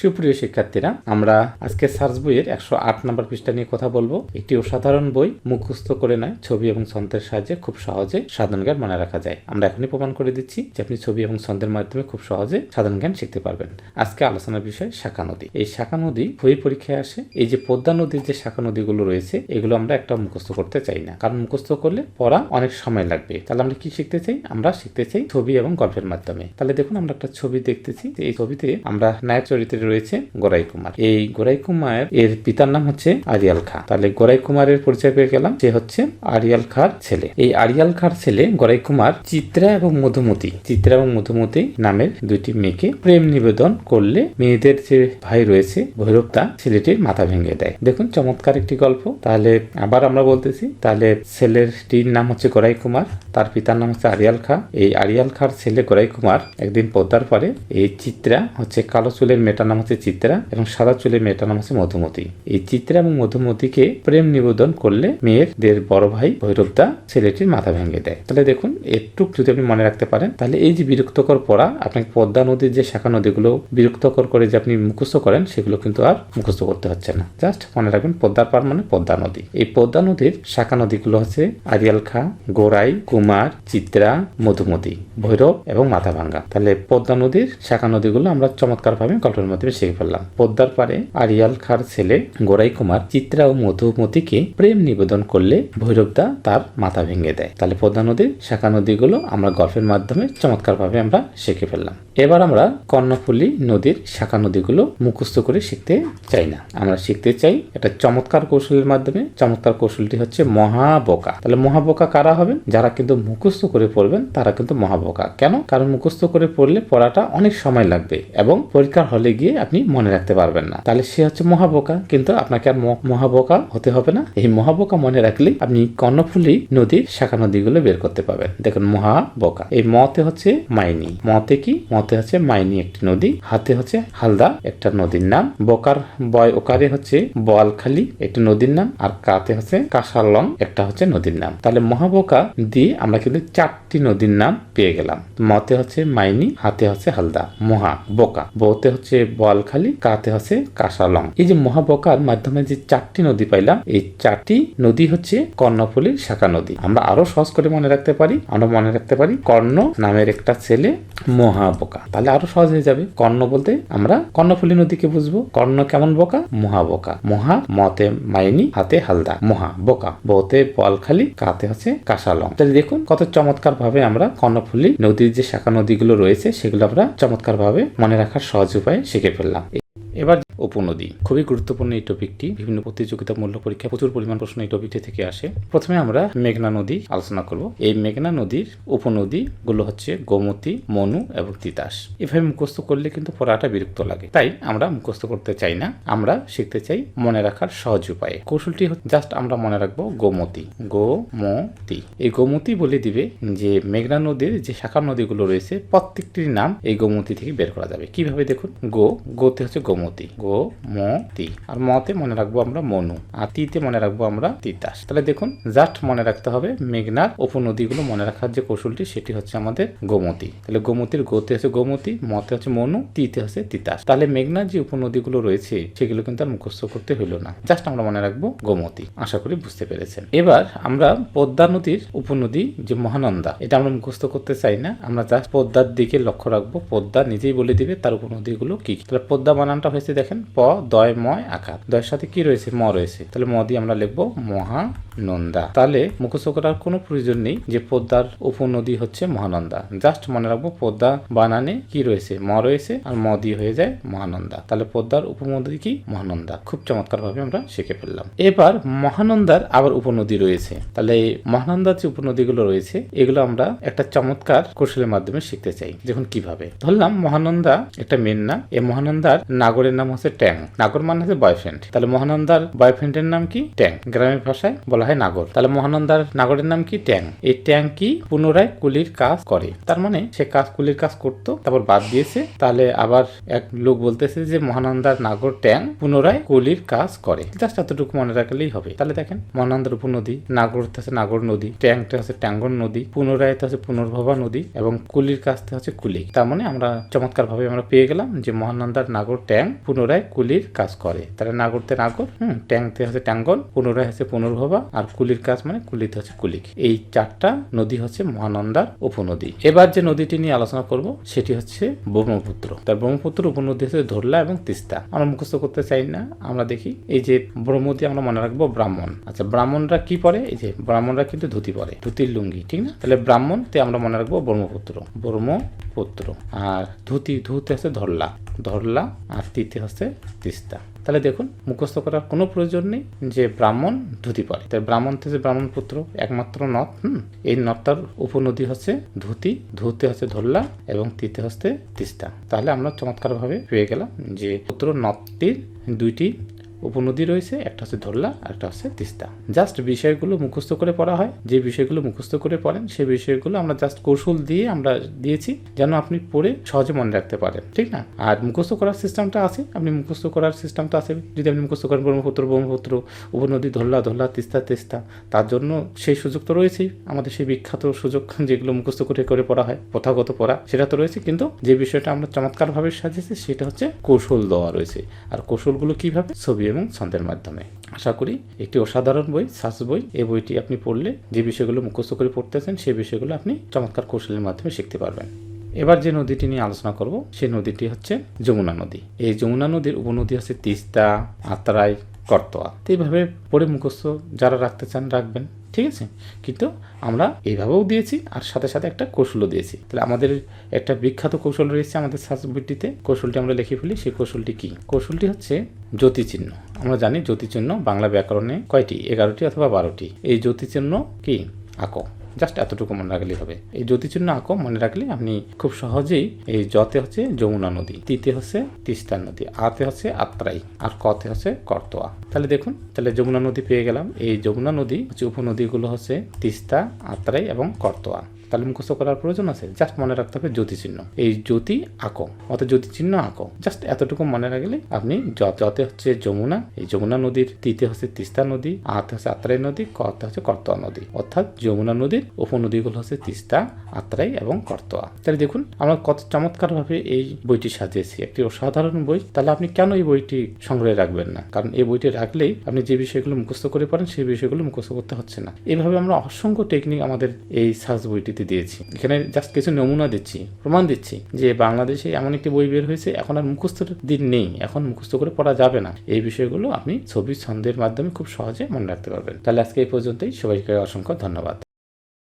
সুপ্রিয় শিক্ষার্থীরা, আমরা আজকে সার্চ বইয়ের 108 নম্বর পৃষ্ঠা নিয়ে কথা বলবো। একটি অসাধারণ বই, মুখস্থ করে নয়, ছবি এবং ছন্দের সাহায্যে খুব সহজে সাধারণ জ্ঞান মনে রাখা যায়। আমরা এখনই প্রমাণ করে দিচ্ছি যে আপনি ছবি এবং ছন্দের মাধ্যমে খুব সহজে সাধারণ জ্ঞান শিখতে পারবেন। আজকে আলোচনার বিষয় শাখা নদী। এই শাখা নদী বই পরীক্ষায় আসে। এই যে পদ্মা নদীর যে শাখা নদীগুলো রয়েছে, এগুলো আমরা একটা মুখস্থ করতে চাই না, কারণ মুখস্থ করলে পড়া অনেক সময় লাগবে। তাহলে আমরা কি শিখতে চাই? আমরা শিখতে চাই ছবি এবং গল্পের মাধ্যমে। তাহলে দেখুন, আমরা একটা ছবি দেখতেছি। এই ছবিতে আমরা নায়ক চরিত্রে রয়েছে গোরাই কুমার। এই গোরাই কুমার এর পিতার নাম হচ্ছে আরিয়াল খাঁ। তাহলে গোরাই কুমারের পরিচয় পেয়ে গেলাম, সে হচ্ছে আরিয়াল খাঁর ছেলে। এই আরিয়াল খাঁর ছেলে গোরাই কুমার চিত্রা এবং মধুমতি নামের দুইটি মেয়েকে প্রেম নিবেদন করলে মেয়েদের যে ভাই রয়েছে ভৈরবদা, ছেলেটির মাথা ভেঙে দেয়। দেখুন, চমৎকার একটি গল্প। তাহলে আবার আমরা বলতেছি, তাহলে ছেলেটির নাম হচ্ছে গোরাই কুমার, তার পিতার নাম হচ্ছে আরিয়াল খাঁ। এই আরিয়াল খাঁর ছেলে গোরাই কুমার একদিন পদ্মার পরে এই চিত্রা হচ্ছে, কালো চুলের মেয়েটার নাম হচ্ছে চিত্রা এবং সাদা চুলের মেয়েটার নাম হচ্ছে মধুমতি। এই চিত্রা এবং মধুমতিকে প্রেম নিবেদন করলে মেয়েদের বড় ভাই ভৈরবদা ছেলেটির মাথা ভেঙে দেয়। তাহলে দেখুন, একটু যদি আপনি মনে রাখতে পারেন, তাহলে এই যে বিরক্তকর পড়া, আপনাকে পদ্মা নদীর যে শাখা নদীগুলো বিরক্তকর করে যে আপনি মুখস্থ করেন, সেগুলো কিন্তু আর মুখস্থ করতে হচ্ছে না। জাস্ট মনে রাখবেন, পদ্মার পার মানে পদ্মা নদী। এই পদ্মা নদীর শাখা নদীগুলো হচ্ছে আরিয়াল খাঁ, গোরাই কুমার, চিত্রা, মধুমতি, ভৈরব এবং মাথাভাঙ্গা। তাহলে পদ্মা নদীর শাখা নদীগুলো আমরা চমৎকার ভাবে গল্পের মাধ্যমে শিখে ফেললাম। পদ্মার পারে আরিয়াল খাঁর ছেলে গোরাই কুমার চিত্রা ও মধুমতিকে প্রেম নিবেদন করলে ভৈরবদা তার মাথা ভেঙে দেয়। তাহলে পদ্মা নদীর শাখা নদীগুলো আমরা গল্পের মাধ্যমে চমৎকার ভাবে আমরা শিখে ফেললাম। এবার আমরা কর্ণফুলী নদীর শাখা নদীগুলো মুখস্থ করে শিখতে চাই না, আমরা শিখতে চাই একটা চমৎকার কৌশলের মাধ্যমে। চমৎকার কৌশলটি হচ্ছে মহাবোকা। তাহলে মহাবোকা কারা হবেন? যারা কিন্তু মুখস্থ করে পড়বেন তারা কিন্তু মহাবোকা। কেন? কারণ মুখস্থ করে পড়লে পড়াটা অনেক সময় লাগবে এবং পরীক্ষার হলে গিয়ে আপনি মনে রাখতে পারবেন না। তাহলে সে হচ্ছে মহাবোকা। কিন্তু আপনাকে আর মহাবোকা হতে হবে না। এই মহাবোকা মনে রাখলে আপনি কর্ণফুলী নদীর শাখা নদীগুলো বের করতে পারবেন। দেখুন, মহাবোকা। এই মতে হচ্ছে মাইনি। মতে কি? মতে হচ্ছে মাইনি একটি নদী। হাতে হচ্ছে হালদা একটা নদীর নাম। বোকার বয় ওকারে হচ্ছে বোয়ালখালী একটি নদীর নাম। আর কাতে হচ্ছে কাসালং একটা হচ্ছে নদীর নাম। তাহলে মহাবোকা দিয়ে আমরা কিন্তু 4টি নদীর নাম পেয়ে গেলাম। মতে হচ্ছে মাইনি, হাতে হচ্ছে হালদা, মহা বোকা, বউতে হচ্ছে বোয়ালখালী, কাতে হচ্ছে কাসালং। এই যে মহাবোকার মাধ্যমে যে 4টি নদী পাইলাম, এই 4টি নদী হচ্ছে কর্ণফুলীর শাখা নদী। আমরা আরো সহজ করে মনে রাখতে পারি। আমরা মনে রাখতে পারি কর্ণ নামের একটা ছেলে মহাবোকা। তাহলে আরো সহজ হয়ে যাবে। কর্ণ বলতে আমরা কর্ণফুলী নদীকে বুঝবো। কর্ণ কেমন বোকা? মহাবোকা। মহা মতে মাইনি, হাতে হালদা, মহা বোকা, বউতে বোয়ালখালী, কাতে হচ্ছে কাসালং। তাহলে দেখুন কত চমৎকার ভাবে আমরা কর্ণফুলী নদীর যে শাখা নদীগুলো রয়েছে সেগুলো আমরা চমৎকার ভাবে মনে রাখার সহজ উপায়ে শিখে ফেললাম। এবার উপনদী, খুবই গুরুত্বপূর্ণ এই টপিকটি। বিভিন্ন প্রতিযোগিতামূলক পরীক্ষা প্রচুর পরিমাণ প্রশ্ন এই টপিকটি থেকে আসে। প্রথমে আমরা মেঘনা নদী আলোচনা করব। এই মেঘনা নদীর উপনদী গুলো হচ্ছে গোমতী, মনু এবং তিতাস। এভাবে মুখস্থ করলে কিন্তু পড়াটা বিরক্ত লাগে, তাই আমরা মুখস্থ করতে চাই না, আমরা শিখতে চাই মনে রাখার সহজ উপায়ে। কৌশলটি জাস্ট আমরা মনে রাখবো গোমতী। গোমতী, এই গোমতী বলে দিবে যে মেঘনা নদীর যে শাখা নদীগুলো রয়েছে প্রত্যেকটির নাম এই গোমতী থেকে বের করা যাবে। কিভাবে? দেখুন, গোতে হচ্ছে গোমতী, গোমতী। আর মতে মনে রাখবো আমরা মনু, আর তিতে মনে রাখবো আমরা তিতাস। তাহলে দেখুন, জাস্ট মনে রাখতে হবে মেঘনার উপনদীগুলো মনে রাখার যে কৌশলটি সেটি হচ্ছে আমাদের গোমতী। তাহলে গোমতীর গোতে হচ্ছে গোমতী, মতে হচ্ছে মনু, তিতে হচ্ছে তিতাস। তাহলে মেঘনার যে উপনদীগুলো রয়েছে সেগুলো কিন্তু আর মুখস্থ করতে হইলো না, জাস্ট আমরা মনে রাখবো গোমতী। আশা করি বুঝতে পেরেছেন। এবার আমরা পদ্মা নদীর উপনদী যে মহানন্দা, এটা আমরা মুখস্থ করতে চাই না, আমরা জাস্ট পদ্মার দিকে লক্ষ্য রাখবো। পদ্মা নিজেই বলে দিবে তার উপনদীগুলো কি। তাহলে পদ্মা বানানটা হয়েছে দেখেন প দয় ময় আকার, দয়ের সাথে কি রয়েছে? ম রয়েছে। তাহলে ম দিয়ে আমরা লিখবো মহানন্দা। তাহলে মুখস্থ করার কোনো প্রয়োজন নেই যে পদ্মার উপনদী হচ্ছে মহানন্দা। জাস্ট মনে রাখবো পদ্মা বানানে কি রয়েছে? ম রয়েছে, আর ম দিয়ে হয়ে যায় মহানন্দা। তাহলে পদ্মার উপনদী কি? মহানন্দা। খুব চমৎকার ভাবে আমরা শিখে ফেললাম। এবার মহানন্দার আবার উপনদী রয়েছে। তাহলে এই মহানন্দার যে উপনদীগুলো রয়েছে এগুলো আমরা একটা চমৎকার কৌশলের মাধ্যমে শিখতে চাই। দেখুন কিভাবে। ধরলাম মহানন্দা একটা মেন নাম। এই মহানন্দার নাগরের নাম হচ্ছে ট্যাং। নাগর মানে হচ্ছে বয়ফ্রেন্ড। তাহলে মহানন্দার বয়ফ্রেন্ডের নাম কি? ট্যাং। গ্রামের ভাষায় বলা বলা হয় নাগর। তাহলে মহানন্দার নাগরের নাম কি? ট্যাং। এই ট্যাং কি? পুনরায় কুলির কাজ করে। তার মানে সে কাজ কুলির কাজ করতো, তারপর বাদ দিয়েছে। তাহলে আবার এক লোক বলতেছে যে মহানন্দার নাগর ট্যাং পুনরায় কুলির কাজ করে। জাস্ট এতটুকু মনে রাখলেই হবে। তাহলে দেখেন মহানন্দার উপনদী, নাগর হচ্ছে নাগর নদী, ট্যাংটা হচ্ছে ট্যাঙ্গন নদী, পুনরায় হচ্ছে পুনর্ভবা নদী এবং কুলির কাজটা হচ্ছে কুলি। তার মানে আমরা চমৎকার ভাবে আমরা পেয়ে গেলাম যে মহানন্দার নাগর ট্যাং পুনরায় কুলির কাজ করে। তাহলে নাগরতে নাগর, ট্যাংতে হচ্ছে ট্যাঙ্গন, পুনরায় হচ্ছে পুনর্ভবা, আর কুলির কাজ মানে কুলিতে হচ্ছে কুলিক। এই 4টা নদী হচ্ছে মহানন্দার উপনদী। এবার যে নদীটি নিয়ে আলোচনা করব সেটি হচ্ছে ব্রহ্মপুত্র। তার ব্রহ্মপুত্র উপনদী হচ্ছে ধরলা এবং তিস্তা। আমরা মুখস্থ করতে চাই না, আমরা দেখি এই যে ব্রহ্মদী আমরা মনে রাখবো ব্রাহ্মণ। আচ্ছা, ব্রাহ্মণরা কি পরে? এই যে ব্রাহ্মণরা কিন্তু ধুতি পরে, ধুতির লুঙ্গি, ঠিক না? তাহলে ব্রাহ্মণতে আমরা মনে রাখবো ব্রহ্মপুত্র, ব্রহ্মপুত্র। আর ধুতে হচ্ছে ধরলা, ধরলা, আর তিতে হচ্ছে তিস্তা। তাহলে দেখুন মুখস্থ করার কোনো প্রয়োজন নেই যে ব্রাহ্মণ ধুতি পরে। তাই ব্রাহ্মণ থেকে ব্রাহ্মণপুত্র একমাত্র নদ। এই নদটার উপনদী হচ্ছে ধুতি, ধুতে হচ্ছে ধরলা এবং তিতে হচ্ছে তিস্তা। তাহলে আমরা চমৎকারভাবে পেয়ে গেলাম যে পুত্র নদটির 2টি উপনদী রয়েছে, একটা হচ্ছে ধরলা আর একটা হচ্ছে তিস্তা। জাস্ট বিষয়গুলো মুখস্থ করে পড়া হয়। যে বিষয়গুলো মুখস্থ করে পড়েন সেই বিষয়গুলো আমরা জাস্ট কৌশল দিয়ে আমরা দিয়েছি যেন আপনি পড়ে সহজে মনে রাখতে পারেন, ঠিক না? আর মুখস্থ করার সিস্টেমটা আছে, আপনি মুখস্থ করার সিস্টেমটা আছে। যদি আপনি মুখস্থ করেন ব্রহ্মপুত্র উপনদী, ধরলা তিস্তা, তার জন্য সেই সুযোগ তো রয়েছেই। আমাদের সেই বিখ্যাত সুযোগ যেগুলো মুখস্থ করে পড়া হয়, প্রথাগত পড়া, সেটা তো রয়েছে। কিন্তু যে বিষয়টা আমরা চমৎকারভাবে সাজিয়েছি সেটা হচ্ছে কৌশল দেওয়া রয়েছে। আর কৌশলগুলো কিভাবে? ছবি এবং ছন্দের মাধ্যমে। আশা করি একটি অসাধারণ বই, সার্চ বই। এই বইটি আপনি পড়লে যে বিষয়গুলো মুখস্থ করে পড়তেছেন সেই বিষয়গুলো আপনি চমৎকার কৌশলের মাধ্যমে শিখতে পারবেন। এবার যে নদীটি নিয়ে আলোচনা করব সেই নদীটি হচ্ছে যমুনা নদী। এই যমুনা নদীর উপনদী হচ্ছে তিস্তা, আত্রাই, করতোয়া। তো এইভাবে পড়ে মুখস্থ যারা রাখতে চান রাখবেন, ঠিক আছে? কিন্তু আমরা এইভাবেও দিয়েছি আর সাথে সাথে একটা কৌশলও দিয়েছি। তাহলে আমাদের একটা বিখ্যাত কৌশল রয়েছে আমাদের সার্চ বইটিতে। কৌশলটি আমরা লিখে ফেলি। সেই কৌশলটি কি? কৌশলটি হচ্ছে জ্যোতিচিহ্ন। আমরা জানি জ্যোতিচিহ্ন বাংলা ব্যাকরণে কয়টি? 11টি অথবা 12টি। এই জ্যোতিচিহ্ন কি? আঁকো। জাস্ট এতটুকু মনে রাখলেই হবে। এই জ্যোতিচিহ্ন আঁকো, মনে রাখলে আপনি খুব সহজেই এই জতে হচ্ছে যমুনা নদী, তিতে হচ্ছে তিস্তা নদী, আতে হচ্ছে আত্রাই, আর কতে হচ্ছে করতোয়া। তাহলে দেখুন, তাহলে যমুনা নদী পেয়ে গেলাম। এই যমুনা নদী হচ্ছে উপনদীগুলো হচ্ছে তিস্তা, আত্রাই এবং করতোয়া। তাহলে মুখস্থ করার প্রয়োজন আছে, জাস্ট মনে রাখতে হবে জ্যোতিচিহ্ন। এই জ্যোতি আঁকো, অর্থাৎ জ্যোতিচিহ্ন আঁকো। জাস্ট এতটুকু মনে রাখলে আপনি জতে হচ্ছে যমুনা, এই যমুনা নদীর, তিতে হচ্ছে তিস্তা নদী, আতে হচ্ছে আত্রাই নদী, কতে হচ্ছে করতোয়া নদী। অর্থাৎ যমুনা নদীর উপনদীগুলো হচ্ছে তিস্তা, আত্রাই এবং করতোয়া। তাহলে দেখুন আমরা কত চমৎকারভাবে এই বইটি সাজিয়েছি, একটি অসাধারণ বই। তাহলে আপনি কেন এই বইটি সংগ্রহে রাখবেন না? কারণ এই বইটি রাখলেই আপনি যে বিষয়গুলো মুখস্থ করে পড়েন সেই বিষয়গুলো মুখস্থ করতে হচ্ছে না। এইভাবে আমরা অসংখ্য টেকনিক আমাদের এই সার্চ বইটিতে দিয়েছি। এখানে জাস্ট কিছু নমুনা দিচ্ছি, প্রমাণ দিচ্ছি যে বাংলাদেশে এমন একটি বই বের হয়েছে, এখন আর মুখস্থের দিন নেই, এখন মুখস্থ করে পড়া যাবে না। এই বিষয়গুলো আপনি ছবি ছন্দের মাধ্যমে খুব সহজে মনে রাখতে পারবেন। তাহলে আজকে এই পর্যন্তই। সবাইকে অসংখ্য ধন্যবাদ।